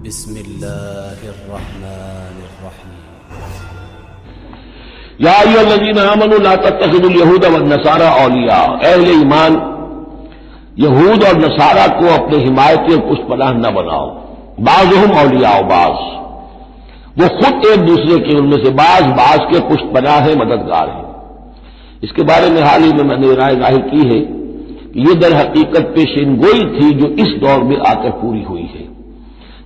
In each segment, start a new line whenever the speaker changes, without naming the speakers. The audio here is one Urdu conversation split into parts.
بسم اللہ الرحمن الرحیم
یا ایھا الذین آمنوا لا تتخذوا اليہود والنصارى اولیاء، اہل ایمان یہود اور نصارہ کو اپنے حمایتی اور پشت پناہ نہ بناؤ. بعضهم اولیاء بعض، وہ خود ایک دوسرے کے ان میں سے بعض کے پشت پناہ ہیں، مددگار ہیں. اس کے بارے میں حال ہی میں نے رائے ظاہر کی ہے کہ یہ در حقیقت پیشین گوئی تھی جو اس دور میں آ کر پوری ہوئی ہے.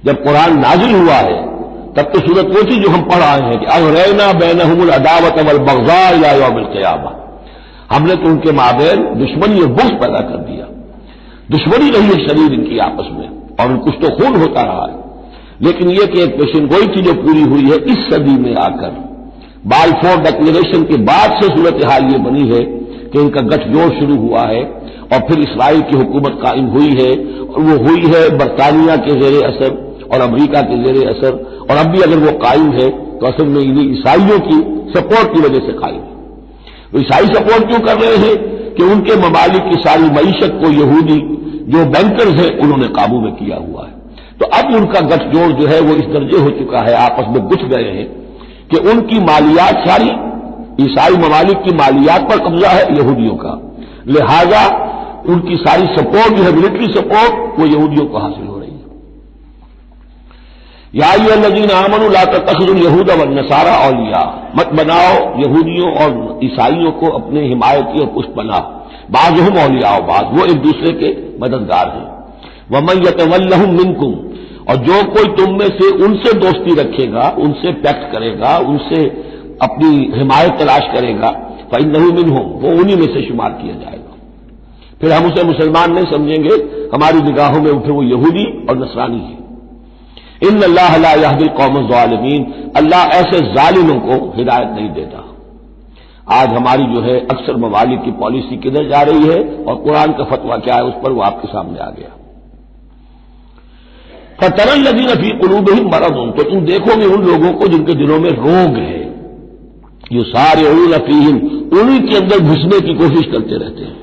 جب قرآن نازل ہوا ہے تب تو صورت وہ تھی جو ہم پڑھ آئے ہیں کہ اغرینا بینہم العداوۃ والبغضاء الی یوم القیامہ، ہم نے تو ان کے مابین دشمنی اور بغض پیدا کر دیا. دشمنی رہی ہے شریر ان کی آپس میں، اور کچھ تو خون ہوتا رہا ہے. لیکن یہ کہ ایک پیشین گوئی تھی جو پوری ہوئی ہے اس صدی میں آ کر. بالفور ڈکلیریشن کے بعد سے صورتحال یہ بنی ہے کہ ان کا گٹھ جوڑ شروع ہوا ہے، اور پھر اسرائیل کی حکومت قائم ہوئی ہے، اور وہ ہوئی ہے برطانیہ کے زیر اثر اور امریکہ کے زیر اثر، اور اب بھی اگر وہ قائم ہے تو اصل میں انہیں عیسائیوں کی سپورٹ کی وجہ سے قائم ہے. وہ عیسائی سپورٹ کیوں کر رہے ہیں کہ ان کے ممالک کی ساری معیشت کو یہودی جو بینکرز ہیں انہوں نے قابو میں کیا ہوا ہے. تو اب ان کا گٹھ جوڑ جو ہے وہ اس درجے ہو چکا ہے، آپس میں گھس گئے ہیں کہ ان کی مالیات ساری عیسائی ممالک کی مالیات پر قبضہ ہے یہودیوں کا، لہذا ان کی ساری سپورٹ جو ہے ملٹری سپورٹ وہ یہودیوں کو حاصل ہو رہی ہے. یا ایھا الذین آمنوا لا تتخذوا اليہود والنصارى اولیاء، مت بناؤ یہودیوں اور عیسائیوں کو اپنے حمایتی اور پشت پناہ. بعضهم اولیاء بعض، وہ ایک دوسرے کے مددگار ہیں. ومن یتولہم منکم، اور جو کوئی تم میں سے ان سے دوستی رکھے گا، ان سے پیکٹ کرے گا، ان سے اپنی حمایت تلاش کرے گا، فإنہ منہم، وہ انہی میں سے شمار کیا جائے گا. پھر ہم اسے مسلمان نہیں سمجھیں گے، ہماری نگاہوں میں پھر وہ یہودی اور نصرانی ہے. ان اللہ لا یہدی القوم الظالمین، اللہ ایسے ظالموں کو ہدایت نہیں دیتا. آج ہماری جو ہے اکثر ممالک کی پالیسی کدھر جا رہی ہے اور قرآن کا فتویٰ کیا ہے اس پر وہ آپ کے سامنے آ گیا. فَتَرَى الَّذِينَ فِي قُلُوبِهِم مَرَضٌ، تو تم دیکھو گے ان لوگوں کو جن کے دلوں میں روگ ہے، یُسَارِعُونَ فِيهِمْ، انہی کے اندر گھسنے کی کوشش کرتے رہتے ہیں.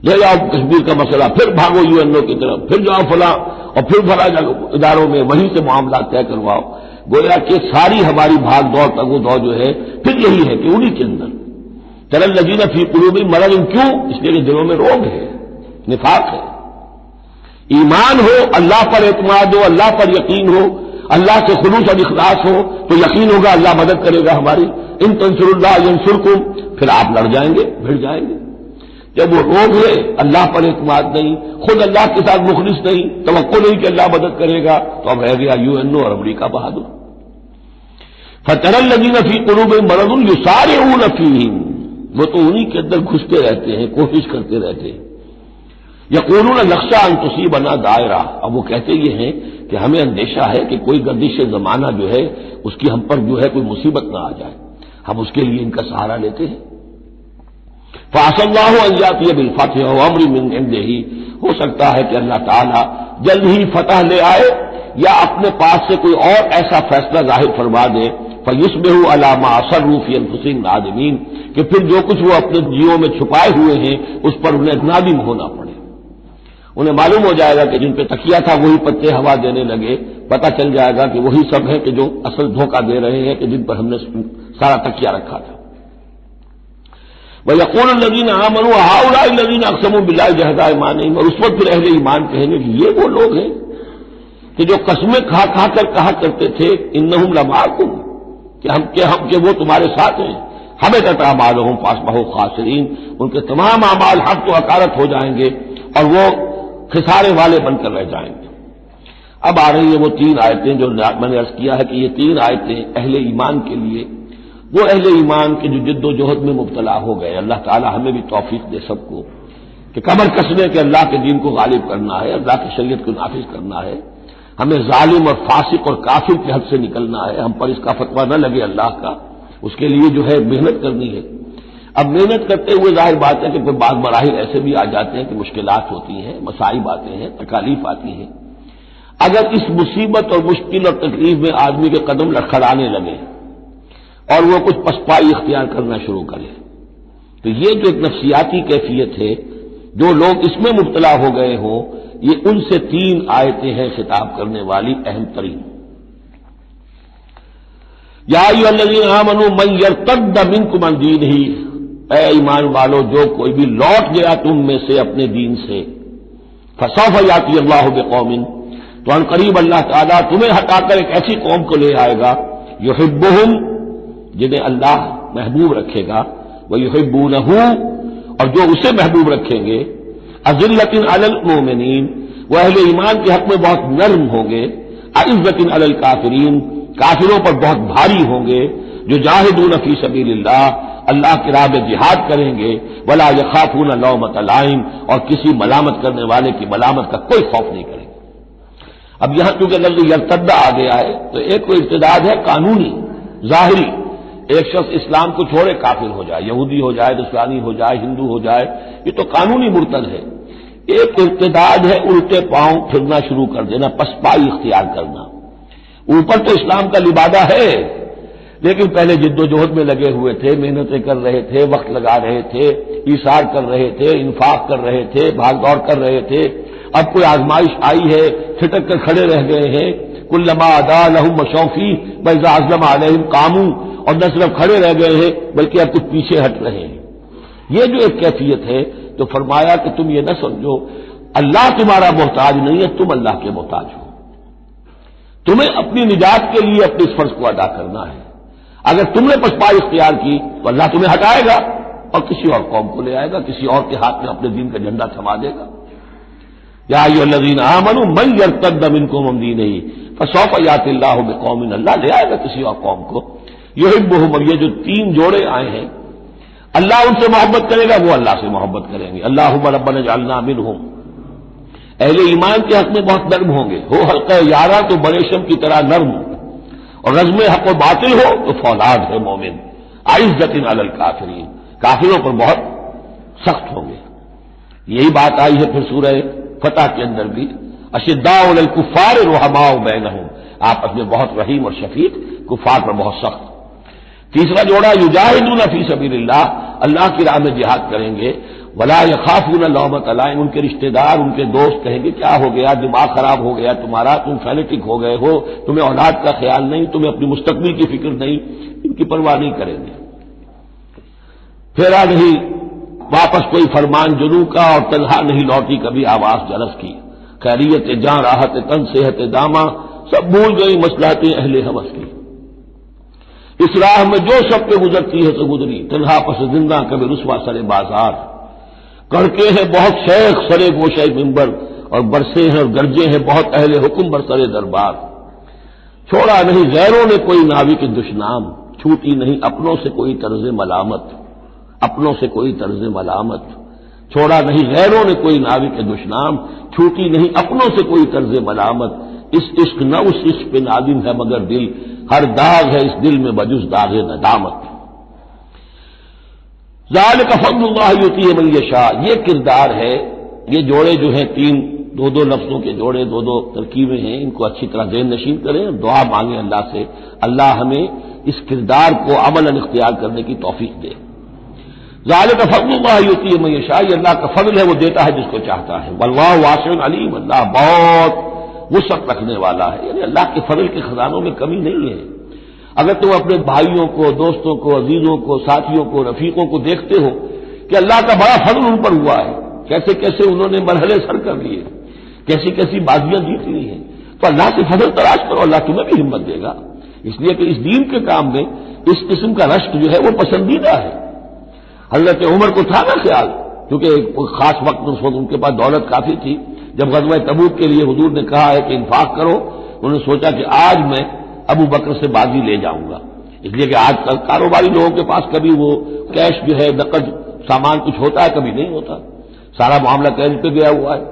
لے جاؤ کشمیر کا مسئلہ، پھر بھاگو UN کی طرف، پھر جاؤ فلاں اور پھر فلاں اداروں میں وہیں سے معاملات طے کرواؤ. گویا کہ ساری ہماری بھاگ دوڑ تگ و دو جو ہے پھر یہی ہے کہ انہی کے اندر. تَرَى الَّذِينَ فِي قُلُوبِهِم مَرَضٌ، کیوں؟ اس لیے کہ دلوں میں روگ ہے، نفاق ہے. ایمان ہو، اللہ پر اعتماد ہو، اللہ پر یقین ہو، اللہ سے خلوص اور اخلاص ہو تو یقین ہوگا اللہ مدد کرے گا ہماری. ان تنصروا اللہ ینصرکم، پھر آپ لڑ جائیں گے، بھڑ جائیں گے. جب وہ روگ ہے، اللہ پر اعتماد نہیں، خود اللہ کے ساتھ مخلص نہیں، توقع نہیں کہ اللہ مدد کرے گا، تو اب رہ گیا UN اور امریکہ بہادر. فَتَرَى الَّذِينَ فِي قُلُوبِهِم مَرَضٌ يُسَارِعُونَ فِيهِمْ، وہ تو انہی کے اندر گھستے رہتے ہیں، کوشش کرتے رہتے ہیں. یقولون نخشى ان تصیبنا دائرہ، اب وہ کہتے یہ ہیں کہ ہمیں اندیشہ ہے کہ کوئی گردش زمانہ جو ہے اس کی ہم پر جو ہے کوئی مصیبت نہ آ جائے، ہم اس کے لیے ان کا سہارا لیتے ہیں. فَعَسَى اللَّهُ أَن يَأْتِيَ بِالْفَتْحِ وَأَمْرٍ مِّنْ عِندِهِ، ہو سکتا ہے کہ اللہ تعالیٰ جلد ہی فتح لے آئے یا اپنے پاس سے کوئی اور ایسا فیصلہ ظاہر فرما دے. فَيُصْبِحُوا عَلَىٰ مَا أَصَرُّوا فِي أَنفُسِهِمْ نَادِمِينَ، کہ پھر جو کچھ وہ اپنے جیوں میں چھپائے ہوئے ہیں اس پر انہیں نادم ہونا پڑے. انہیں معلوم ہو جائے گا کہ جن پہ تکیہ تھا وہی پتے ہوا دینے لگے، پتہ چل جائے گا کہ وہی سب ہیں کہ جو اصل دھوکہ دے رہے ہیں کہ جن پر ہم نے سارا تکیہ رکھا تھا. وَيَقُولُ الَّذِينَ آمَنُوا هَؤُلَاءِ الَّذِينَ أَقْسَمُوا بِاللَّهِ جَهْدَ أَيْمَانِهِمْ، اور اس وقت پھر اہل ایمان کہیں گے کہ یہ وہ لوگ ہیں کہ جو قسمیں کھا کھا کر کہا کرتے تھے إِنَّهُمْ لَمَعَكُمْ، کہ وہ تمہارے ساتھ ہیں. حَبِطَتْ أَعْمَالُهُمْ فَأَصْبَحُوا خَاسِرِينَ، ان کے تمام اعمال حق و حقارت ہو جائیں گے اور وہ خسارے والے بن کر رہ جائیں گے. اب آ رہی ہیں وہ 3 آیتیں جو میں نے عرض کیا ہے کہ یہ 3 آیتیں اہل ایمان کے لیے، وہ اہل ایمان کے جو جد و جہد میں مبتلا ہو گئے. اللہ تعالی ہمیں بھی توفیق دے سب کو کہ کمر کسنے کے اللہ کے دین کو غالب کرنا ہے، اللہ کی شریعت کو نافذ کرنا ہے. ہمیں ظالم اور فاسق اور کافر کے حد سے نکلنا ہے، ہم پر اس کا فتویٰ نہ لگے اللہ کا، اس کے لیے جو ہے محنت کرنی ہے. اب محنت کرتے ہوئے ظاہر بات ہے کہ پھر بعض مراحل ایسے بھی آ جاتے ہیں کہ مشکلات ہوتی ہیں، مصائب آتے ہیں، تکالیف آتی ہیں. اگر اس مصیبت اور مشکل اور تکلیف میں آدمی کے قدم لڑکھڑانے لگے اور وہ کچھ پسپائی اختیار کرنا شروع کرے تو یہ جو ایک نفسیاتی کیفیت ہے، جو لوگ اس میں مبتلا ہو گئے ہوں، یہ ان سے 3 آیتیں ہیں خطاب کرنے والی اہم ترین. یا ایھا الذین آمنوا من یرتد منکم عن دینہ، اے ایمان والو جو کوئی بھی لوٹ گیا تم میں سے اپنے دین سے، فسوف یاتی اللہ بقوم، تو ان قریب اللہ تعالیٰ تمہیں ہٹا کر ایک ایسی قوم کو لے آئے گا، یحبہم، جنہیں اللہ محبوب رکھے گا، ویحبونہ، اور جو اسے محبوب رکھیں گے، اذلۃ علی المؤمنین، وہ اہل ایمان کے حق میں بہت نرم ہوں گے، اعزۃ علی الکافرین، کافروں پر بہت بھاری ہوں گے، جو جاہدون فی سبیل اللہ، اللہ کی راہ میں جہاد کریں گے، ولا یخافون لومۃ لائم، اور کسی ملامت کرنے والے کی ملامت کا کوئی خوف نہیں کریں گے. اب یہاں چونکہ لفظ یرتد آ گیا ہے تو ایک کوئی ارتداد ہے قانونی ظاہری، ایک شخص اسلام کو چھوڑے کافر ہو جائے، یہودی ہو جائے، نصرانی ہو جائے، ہندو ہو جائے، یہ تو قانونی مرتد ہے. ایک ارتداد ہے الٹے پاؤں پھرنا شروع کر دینا، پسپائی اختیار کرنا. اوپر تو اسلام کا لبادہ ہے، لیکن پہلے جد و جہد میں لگے ہوئے تھے، محنتیں کر رہے تھے، وقت لگا رہے تھے، ایثار کر رہے تھے، انفاق کر رہے تھے، بھاگ دوڑ کر رہے تھے. اب کوئی آزمائش آئی ہے، چھٹک کر کھڑے رہ گئے ہیں. کلما ادا لہم مشوفی فاذا ازلم علیہم قاموا، اور نہ صرف کھڑے رہ گئے ہیں بلکہ اب کچھ پیچھے ہٹ رہے ہیں. یہ جو ایک کیفیت ہے، تو فرمایا کہ تم یہ نہ سمجھو اللہ تمہارا محتاج نہیں ہے، تم اللہ کے محتاج ہو. تمہیں اپنی نجات کے لیے اپنے اس فرض کو ادا کرنا ہے. اگر تم نے پسپائی اختیار کی تو اللہ تمہیں ہٹائے گا اور کسی اور قوم کو لے آئے گا، کسی اور کے ہاتھ میں اپنے دین کا جھنڈا تھما دے گا. یا ایھا الذین آمنوا من یرتد منکم عن دینہ فسوف یاتی اللہ بقوم، اللہ لے آئے گا کسی اور قوم کو، یحبہم، اور یہ جو 3 جوڑے آئے ہیں، اللہ ان سے محبت کرے گا، وہ اللہ سے محبت کریں گے. اللہم ربنا اجعلنا منہم، اہل ایمان کے حق میں بہت نرم ہوں گے. ہو حلقہ یارہ تو بریشم کی طرح نرم، اور رزم حق و باطل ہو تو فولاد ہے مومن. اعزۃ علی الکافرین، کافروں پر بہت سخت ہوں گے. یہی بات آئی ہے پھر سورہ فتح کے اندر بھی، اشداء علی الکفار رحماء بینہم، آپس میں بہت رحیم اور شفیق، کفار پر بہت سخت. تیسرا جوڑا یجاہدون فی سبیل اللہ، اللہ کی راہ میں جہاد کریں گے، ولا یخافون لومۃ لائم، ان کے رشتہ دار، ان کے دوست کہیں گے کیا ہو گیا، دماغ خراب ہو گیا تمہارا، تم فینیٹک ہو گئے ہو، تمہیں اولاد کا خیال نہیں، تمہیں اپنی مستقبل کی فکر نہیں، ان کی پرواہ نہیں کریں گے. پھیرا نہیں واپس کوئی فرمان جنوں کا، اور تنہا نہیں لوٹی کبھی آواز جرس کی. خیریت جاں راحت تن صحت داماں، سب بھول گئی مصلحتیں اہل ہوس کی. اس راہ میں جو سب پہ گزرتی ہے تو گزری، تنہا پس زندہ کبھی رسوا سر بازار. کڑکے ہیں بہت شیخ سرے گوشے ممبر، اور برسے ہیں اور گرجے ہیں بہت اہل حکم برسرے دربار. چھوڑا نہیں غیروں نے کوئی ناوی کے دشنام، چھوٹی نہیں اپنوں سے کوئی طرز ملامت، اپنوں سے کوئی طرز ملامت. چھوڑا نہیں غیروں نے کوئی ناوی کے دشنام، چھوٹی نہیں اپنوں سے کوئی طرز ملامت. اس عشق نہ اس عشق پہ نادم ہے مگر دل، ہر داغ ہے اس دل میں بجز داغ ندامت. ذالک فضل اللہ یؤتیہ من یشاء، یہ کردار ہے. یہ جوڑے جو ہیں 3 2 لفظوں کے جوڑے، 2 ترکیبیں ہیں، ان کو اچھی طرح ذہن نشین کریں، دعا مانگیں اللہ سے، اللہ ہمیں اس کردار کو عملاً اختیار کرنے کی توفیق دے. ذالک فضل اللہ یؤتیہ من یشاء، یہ اللہ کا فضل ہے، وہ دیتا ہے جس کو چاہتا ہے. واللہ واسع علیم، اللہ بہت وسعت رکھنے والا ہے، یعنی اللہ کے فضل کے خزانوں میں کمی نہیں ہے. اگر تم اپنے بھائیوں کو، دوستوں کو، عزیزوں کو، ساتھیوں کو، رفیقوں کو دیکھتے ہو کہ اللہ کا بڑا فضل ان پر ہوا ہے، کیسے کیسے انہوں نے مرحلے سر کر لیے، کیسی کیسی بازیاں جیت لی ہیں، تو اللہ سے فضل تلاش کرو، اللہ تمہیں بھی ہمت دے گا. اس لیے کہ اس دین کے کام میں اس قسم کا رشک جو ہے وہ پسندیدہ ہے. حضرت عمر کو تھا نا خیال، کیونکہ ایک خاص وقت اس وقت ان کے پاس دولت کافی تھی، جب غزوہ تبوک کے لیے حضور نے کہا ہے کہ انفاق کرو، انہوں نے سوچا کہ آج میں ابو بکر سے بازی لے جاؤں گا. اس لیے کہ آج کل کاروباری لوگوں کے پاس کبھی وہ کیش جو ہے نقد سامان کچھ ہوتا ہے، کبھی نہیں ہوتا، سارا معاملہ کیش پہ گیا ہوا ہے.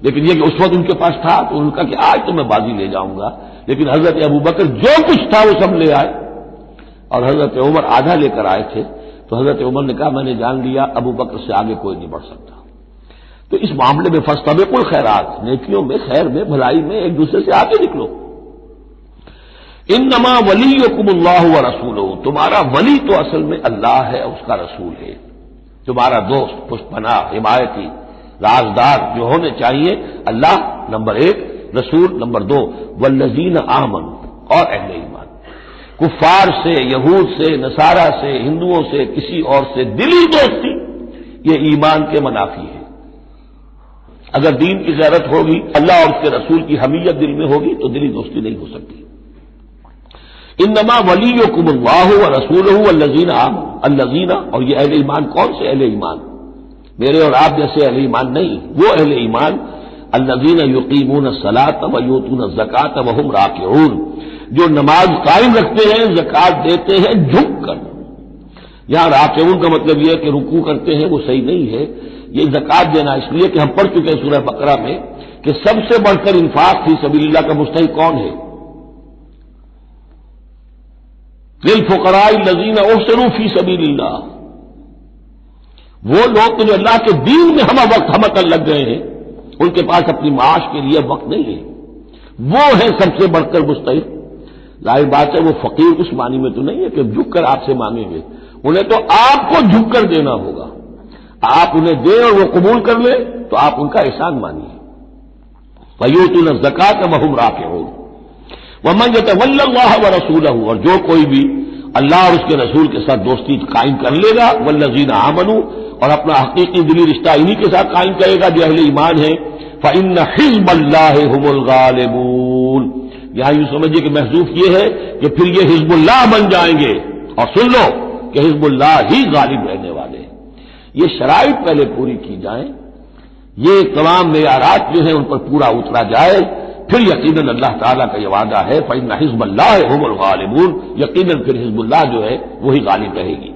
لیکن یہ کہ اس وقت ان کے پاس تھا تو ان کا کہ آج تو میں بازی لے جاؤں گا. لیکن حضرت ابو بکر جو کچھ تھا وہ سب لے آئے، اور حضرت عمر آدھا لے کر آئے تھے. تو حضرت عمر نے کہا میں نے جان لیا ابو بکر سے آگے کوئی نہیں بڑھ سکتا. تو اس معاملے میں فاستبقوا الخیرات، نیکیوں میں، خیر میں، بھلائی میں ایک دوسرے سے آگے نکلو. انما ولیکم اللہ ورسولہ، تمہارا ولی تو اصل میں اللہ ہے، اس کا رسول ہے. تمہارا دوست، پشت پناہ، حمایتی، رازدار جو ہونے چاہیے اللہ نمبر ایک، رسول نمبر دو، والذین آمنوا اور اہل ایمان۔ کفار سے، یہود سے، نصارہ سے، ہندوؤں سے، کسی اور سے دلی دوستی یہ ایمان کے منافی ہے۔ اگر دین کی غیرت ہوگی، اللہ اور اس کے رسول کی حمیت دل میں ہوگی تو دلی دوستی نہیں ہو سکتی۔ انما ولیکم اللہ ورسولہ والذین آمنوا، الذین، اور یہ اہل ایمان کون سے اہل ایمان؟ میرے اور آپ جیسے اہل ایمان نہیں، وہ اہل ایمان الذین یقیمون الصلاۃ ویؤتون الزکاۃ وہم راکعون، جو نماز قائم رکھتے ہیں، زکات دیتے ہیں جھک کر۔ یہاں راکعون کا مطلب یہ ہے کہ رکوع کرتے ہیں، وہ صحیح نہیں ہے۔ یہ زکات دینا اس لیے کہ ہم پڑھ چکے ہیں سورہ بقرہ میں کہ سب سے بڑھ کر انفاق فی سبیل اللہ کا مستحق کون ہے؟ للفقراء الذین احصروا فی سبیل اللہ، وہ لوگ جو اللہ کے دین میں ہمہ وقت ہمہ لگ گئے ہیں، ان کے پاس اپنی معاش کے لیے وقت نہیں ہے، وہ ہے سب سے بڑھ کر مستحق۔ ظاہر بات ہے وہ فقیر اس معنی میں تو نہیں ہے کہ جھک کر آپ سے مانگیں گے، انہیں تو آپ کو جھک کر دینا ہوگا۔ آپ انہیں دیں اور وہ قبول کر لیں تو آپ ان کا احسان مانیے۔ وَيُؤْتُونَ الزَّكَاةَ وَهُمْ رَاكِعُونَ وَمَن يَتَوَلَّ اللَّهَ وَرَسُولَهُ، اور جو کوئی بھی اللہ اور اس کے رسول کے ساتھ دوستی قائم کر لے گا، وَالَّذِينَ آمَنُوا، اور اپنا حقیقی دلی رشتہ انہی کے ساتھ قائم کرے گا جو اہل ایمان ہیں، فَإِنَّ حِزْبَ اللَّهِ هُمُ الْغَالِبُونَ، یہاں یوں سمجھیے کہ محذوف یہ ہے کہ پھر یہ حزب اللہ بن جائیں گے، اور سن لو کہ حزب اللہ ہی غالب رہنے والے ہیں۔ یہ شرائط پہلے پوری کی جائیں، یہ تمام معیارات جو ہیں ان پر پورا اترا جائے، پھر یقیناً اللہ تعالیٰ کا یہ وعدہ ہے فَإِنَّ حِزْبَ اللَّهِ هُمُ الْغَالِبُونَ، یقیناً پھر حزب اللہ جو ہے وہی غالب رہے گی۔